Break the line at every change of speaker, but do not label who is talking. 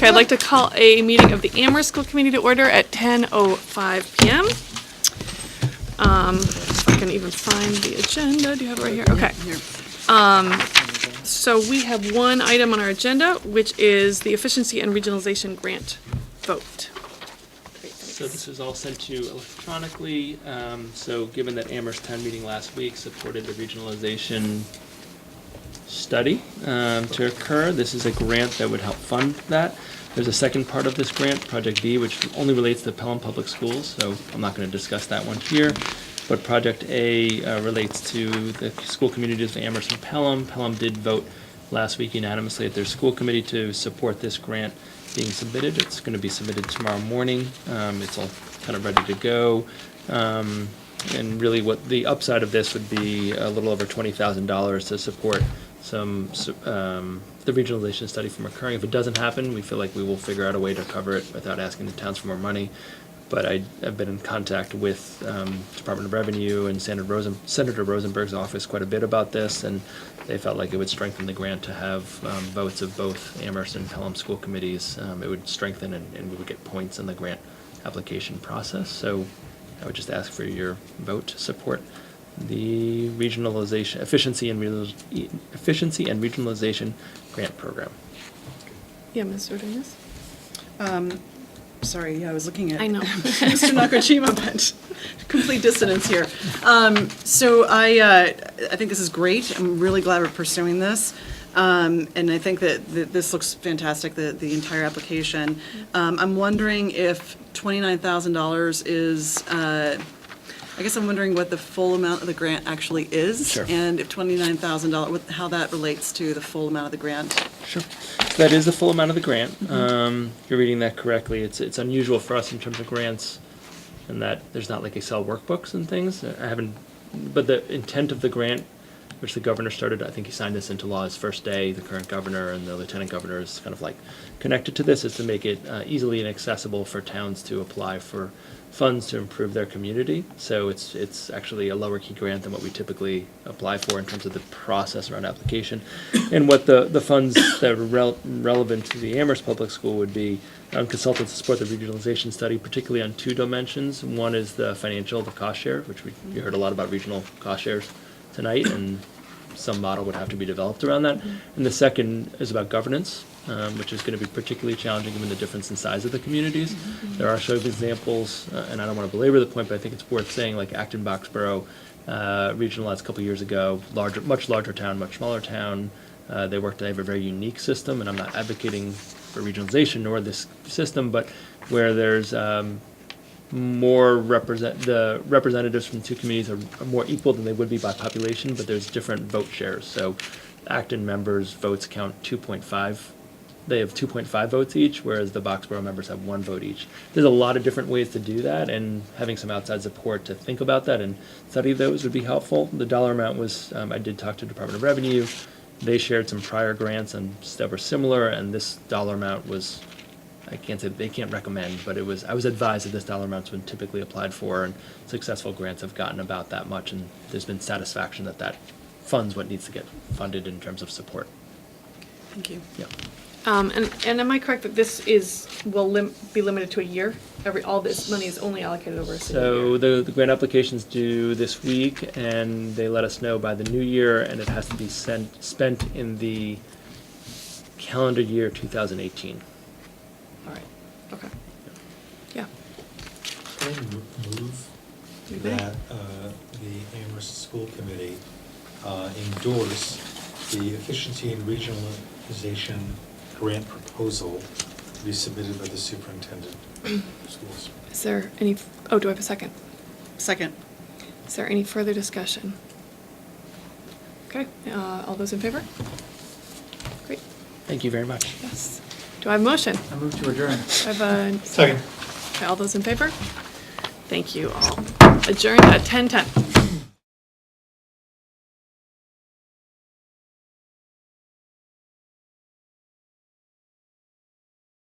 Okay, I'd like to call a meeting of the Amherst School Committee to order at 10:05 p.m. If I can even find the agenda, do you have it right here? Okay. So we have one item on our agenda, which is the Efficiency and Regionalization Grant vote. Great,
So this was all sent to you electronically. So given that Amherst town meeting last week supported the regionalization study to occur, this is a grant that would help fund that. There's a second part of this grant, Project B, which only relates to Pelham Public Schools, so I'm not going to discuss that one here. But Project A relates to the school communities of Amherst and Pelham. Pelham did vote last week unanimously at their school committee to support this grant being submitted. It's going to be submitted tomorrow morning. It's all kind of ready to go. And really what the upside of this would be a little over $20,000 to support the regionalization study from occurring. If it doesn't happen, we feel like we will figure out a way to cover it without asking the towns for more money. But I've been in contact with Department of Revenue and Senator Rosenberg's office quite a bit about this, and they felt like it would strengthen the grant to have votes of both Amherst and Pelham school committees. It would strengthen and we would get points in the grant application process. So I would just ask for your vote to support the regionalization, efficiency and regionalization grant program.
Yeah, Ms. Rodriguez?
Sorry, yeah, I was looking at
I know.
Mr. Nakajima, but complete dissonance here. So I think this is great. I'm really glad we're pursuing this. And I think that this looks fantastic, the entire application. I'm wondering if $29,000 is, I guess I'm wondering what the full amount of the grant actually is.
Sure.
And if $29,000, how that relates to the full amount of the grant.
Sure. So that is the full amount of the grant. You're reading that correctly. It's unusual for us in terms of grants, in that there's not like Excel workbooks and things. But the intent of the grant, which the governor started, I think he signed this into law his first day, the current governor and the lieutenant governor is kind of like connected to this, is to make it easily and accessible for towns to apply for funds to improve their community. So it's actually a lower key grant than what we typically apply for in terms of the process around application. And what the funds that are relevant to the Amherst Public School would be consultants to support the regionalization study, particularly on two dimensions. One is the financial, the cost share, which you heard a lot about regional cost shares tonight, and some model would have to be developed around that. And the second is about governance, which is going to be particularly challenging given the difference in size of the communities. There are sort of examples, and I don't want to belabor the point, but I think it's worth saying, like Acton Boxborough regionalized a couple years ago, much larger town, much smaller town. They have a very unique system, and I'm not advocating for regionalization nor this system, but where there's more the representatives from the two communities are more equal than they would be by population, but there's different vote shares. So Acton members' votes count 2.5. They have 2.5 votes each, whereas the Boxborough members have 1 vote each. There's a lot of different ways to do that, and having some outside support to think about that and study those would be helpful. The dollar amount was, I did talk to Department of Revenue. They shared some prior grants and that were similar, and this dollar amount was, I can't say they can't recommend, but I was advised that this dollar amount's been typically applied for, and successful grants have gotten about that much, and there's been satisfaction that funds what needs to get funded in terms of support.
Thank you.
Yeah.
And am I correct that this will be limited to a year? All this money is only allocated over a single year?
So the grant application's due this week, and they let us know by the new year, and it has to be spent in the calendar year 2018.
All right, okay. Yeah.
I move that the Amherst School Committee endorse the Efficiency and Regionalization Grant proposal to be submitted by the Superintendent of Schools.
Is there any, do I have a second?
Second.
Is there any further discussion? Okay, all those in favor? Great,
Thank you very much.
yes. Do I have a motion?
I move to adjourn.
I have a
Second.
Okay, all those in favor? Thank you all. Adjourned at 10:10.